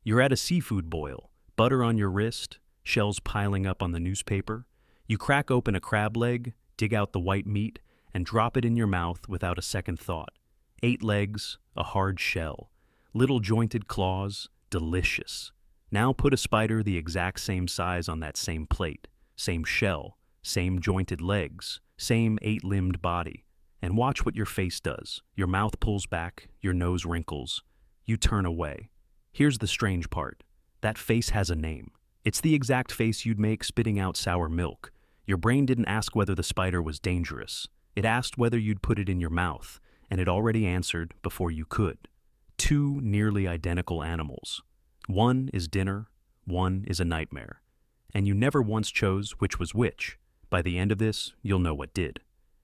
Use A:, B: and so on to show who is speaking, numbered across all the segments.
A: You're at a seafood boil, butter on your wrist, shells piling up on the newspaper. You crack open a crab leg, dig out the white meat, and drop it in your mouth without a second thought. 8 legs, a hard shell, little jointed claws, delicious. Now put a spider the exact same size on that same plate, same shell, same jointed legs, same 8-limbed body, and watch what your face does. Your mouth pulls back, your nose wrinkles. You turn away. Here's the strange part. That face has a name. It's the exact face you'd make spitting out sour milk. Your brain didn't ask whether the spider was dangerous. It asked whether you'd put it in your mouth, and it already answered before you could. 2 nearly identical animals. One is dinner, one is a nightmare. And you never once chose which was which. By the end of this, you'll know what did.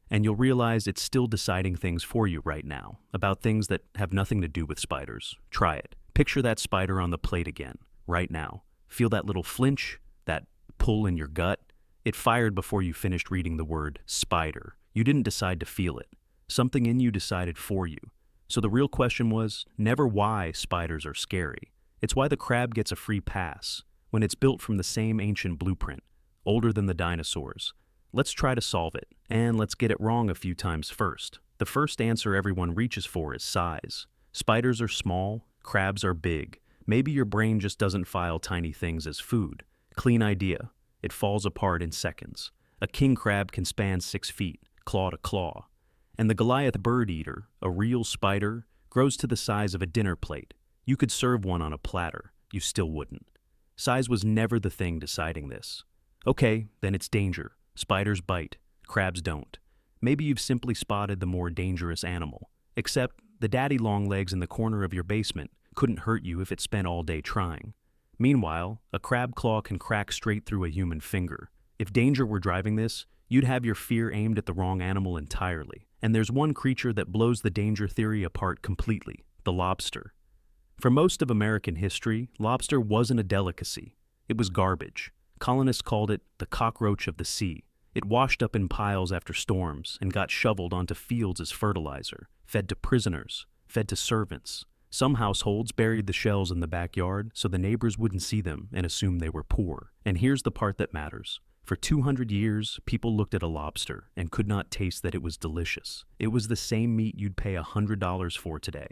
A: And you'll realize it's still deciding things for you right now, about things that have nothing to do with spiders. Try it. Picture that spider on the plate again, right now. Feel that little flinch, that pull in your gut. It fired before you finished reading the word spider. You didn't decide to feel it. Something in you decided for you. So the real question was never why spiders are scary. It's why the crab gets a free pass, when it's built from the same ancient blueprint, older than the dinosaurs. Let's try to solve it, and let's get it wrong a few times first. The first answer everyone reaches for is size. Spiders are small, crabs are big. Maybe your brain just doesn't file tiny things as food. Clean idea. It falls apart in seconds. A king crab can span 6 feet, claw to claw. And the Goliath bird eater, a real spider, grows to the size of a dinner plate. You could serve one on a platter. You still wouldn't. Size was never the thing deciding this. Okay, then it's danger. Spiders bite. Crabs don't. Maybe you've simply spotted the more dangerous animal. Except the daddy longlegs in the corner of your basement couldn't hurt you if it spent all day trying. Meanwhile, a crab claw can crack straight through a human finger. If danger were driving this, you'd have your fear aimed at the wrong animal entirely. And there's one creature that blows the danger theory apart completely, the lobster. For most of American history, lobster wasn't a delicacy. It was garbage. Colonists called it the cockroach of the sea. It washed up in piles after storms and got shoveled onto fields as fertilizer, fed to prisoners, fed to servants. Some households buried the shells in the backyard so the neighbors wouldn't see them and assume they were poor. And here's the part that matters. For 200 years, people looked at a lobster and could not taste that it was delicious. It was the same meat you'd pay $100 for today.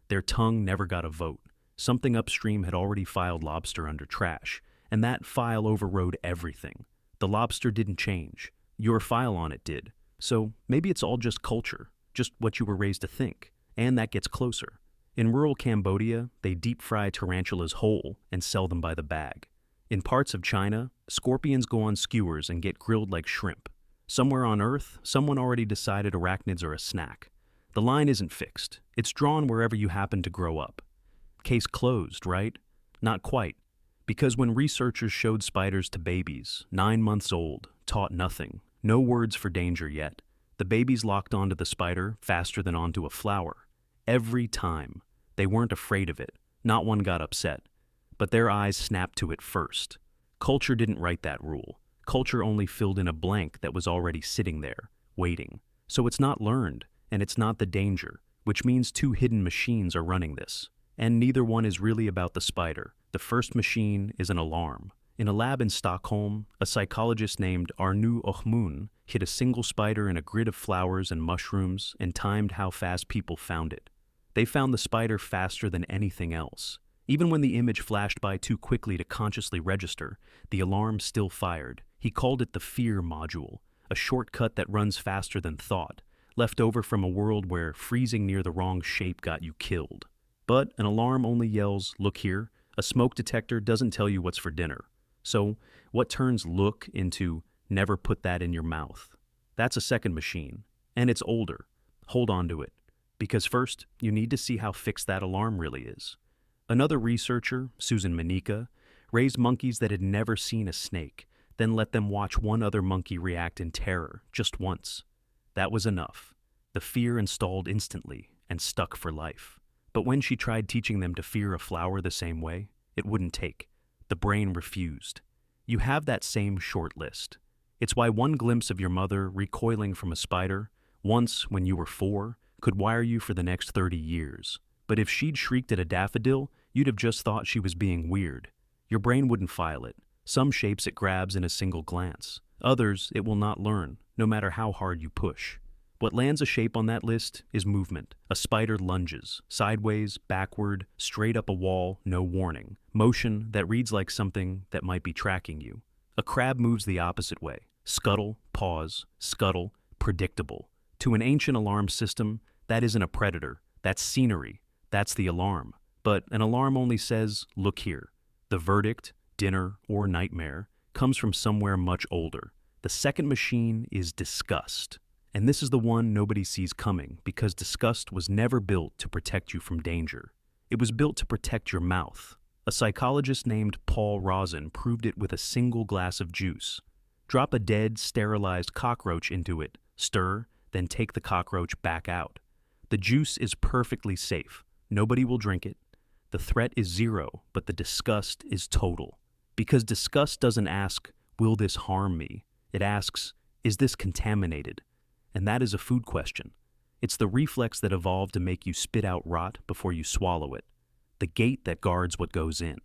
A: Their tongue never got a vote. Something upstream had already filed lobster under trash, and that file overrode everything. The lobster didn't change. Your file on it did. So maybe it's all just culture, just what you were raised to think, and that gets closer. In rural Cambodia, they deep-fry tarantulas whole and sell them by the bag. In parts of China, scorpions go on skewers and get grilled like shrimp. Somewhere on Earth, someone already decided arachnids are a snack. The line isn't fixed. It's drawn wherever you happen to grow up. Case closed, right? Not quite. Because when researchers showed spiders to babies, 9 months old, taught nothing, no words for danger yet, the babies locked onto the spider faster than onto a flower. Every time. They weren't afraid of it. Not one got upset. But their eyes snapped to it first. Culture didn't write that rule. Culture only filled in a blank that was already sitting there, waiting. So it's not learned, and it's not the danger, which means 2 hidden machines are running this. And neither one is really about the spider. The first machine is an alarm. In a lab in Stockholm, a psychologist named Arnu Ohmun hid a single spider in a grid of flowers and mushrooms and timed how fast people found it. They found the spider faster than anything else. Even when the image flashed by too quickly to consciously register, the alarm still fired. He called it the fear module, a shortcut that runs faster than thought, left over from a world where freezing near the wrong shape got you killed. But an alarm only yells, "Look here." A smoke detector doesn't tell you what's for dinner. So what turns "look" into "never put that in your mouth"? That's a second machine, and it's older. Hold on to it. Because first, you need to see how fixed that alarm really is. Another researcher, Susan Manica, raised monkeys that had never seen a snake, then let them watch one other monkey react in terror, just once. That was enough. The fear installed instantly and stuck for life. But when she tried teaching them to fear a flower the same way, it wouldn't take. The brain refused. You have that same short list. It's why one glimpse of your mother recoiling from a spider, once when you were 4, could wire you for the next 30 years. But if she'd shrieked at a daffodil, you'd have just thought she was being weird. Your brain wouldn't file it. Some shapes it grabs in a single glance. Others it will not learn, no matter how hard you push. What lands a shape on that list is movement. A spider lunges, sideways, backward, straight up a wall, no warning. Motion that reads like something that might be tracking you. A crab moves the opposite way. Scuttle, pause, scuttle, predictable. To an ancient alarm system, that isn't a predator. That's scenery. That's the alarm. But an alarm only says, look here. The verdict, dinner, or nightmare, comes from somewhere much older. The second machine is disgust. And this is the one nobody sees coming, because disgust was never built to protect you from danger. It was built to protect your mouth. A psychologist named Paul Rosen proved it with a single glass of juice. Drop a dead, sterilized cockroach into it, stir, then take the cockroach back out. The juice is perfectly safe. Nobody will drink it. The threat is zero, but the disgust is total. Because disgust doesn't ask, will this harm me? It asks, is this contaminated? And that is a food question. It's the reflex that evolved to make you spit out rot before you swallow it. The gate that guards what goes in.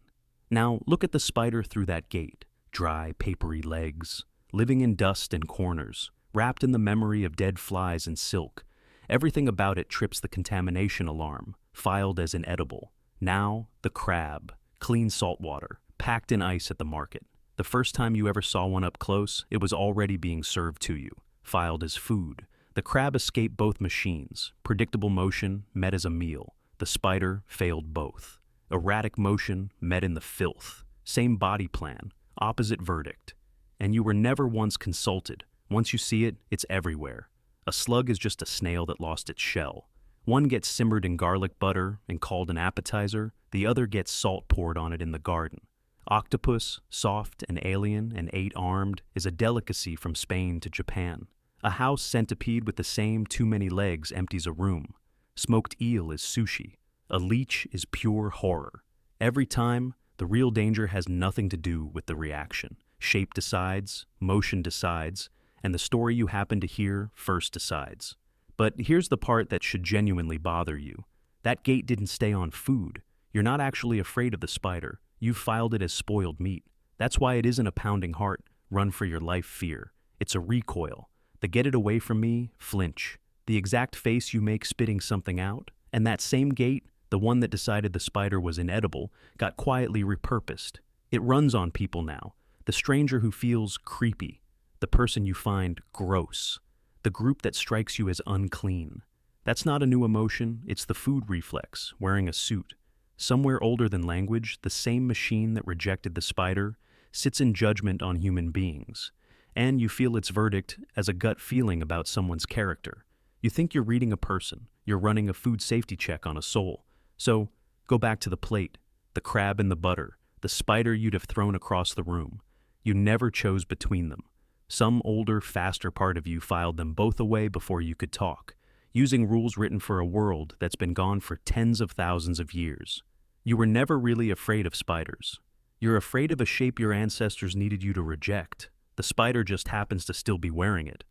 A: Now, look at the spider through that gate. Dry, papery legs, living in dust and corners, wrapped in the memory of dead flies and silk. Everything about it trips the contamination alarm, filed as inedible. Now, the crab, clean salt water, packed in ice at the market. The first time you ever saw one up close, it was already being served to you, filed as food. The crab escaped both machines. Predictable motion met as a meal. The spider failed both. Erratic motion met in the filth. Same body plan, opposite verdict. And you were never once consulted. Once you see it, it's everywhere. A slug is just a snail that lost its shell. One gets simmered in garlic butter and called an appetizer. The other gets salt poured on it in the garden. Octopus, soft and alien and 8-armed, is a delicacy from Spain to Japan. A house centipede with the same too many legs empties a room. Smoked eel is sushi. A leech is pure horror. Every time, the real danger has nothing to do with the reaction. Shape decides, motion decides, and the story you happen to hear first decides. But here's the part that should genuinely bother you. That gate didn't stay on food. You're not actually afraid of the spider. You've filed it as spoiled meat. That's why it isn't a pounding heart, run for your life fear. It's a recoil. The get it away from me, flinch. The exact face you make spitting something out. And that same gate, the one that decided the spider was inedible, got quietly repurposed. It runs on people now. The stranger who feels creepy. The person you find gross. The group that strikes you as unclean. That's not a new emotion, it's the food reflex, wearing a suit. Somewhere older than language, the same machine that rejected the spider sits in judgment on human beings. And you feel its verdict as a gut feeling about someone's character. You think you're reading a person, you're running a food safety check on a soul. So, go back to the plate, the crab and the butter, the spider you'd have thrown across the room. You never chose between them. Some older, faster part of you filed them both away before you could talk, using rules written for a world that's been gone for tens of thousands of years. You were never really afraid of spiders. You're afraid of a shape your ancestors needed you to reject. The spider just happens to still be wearing it.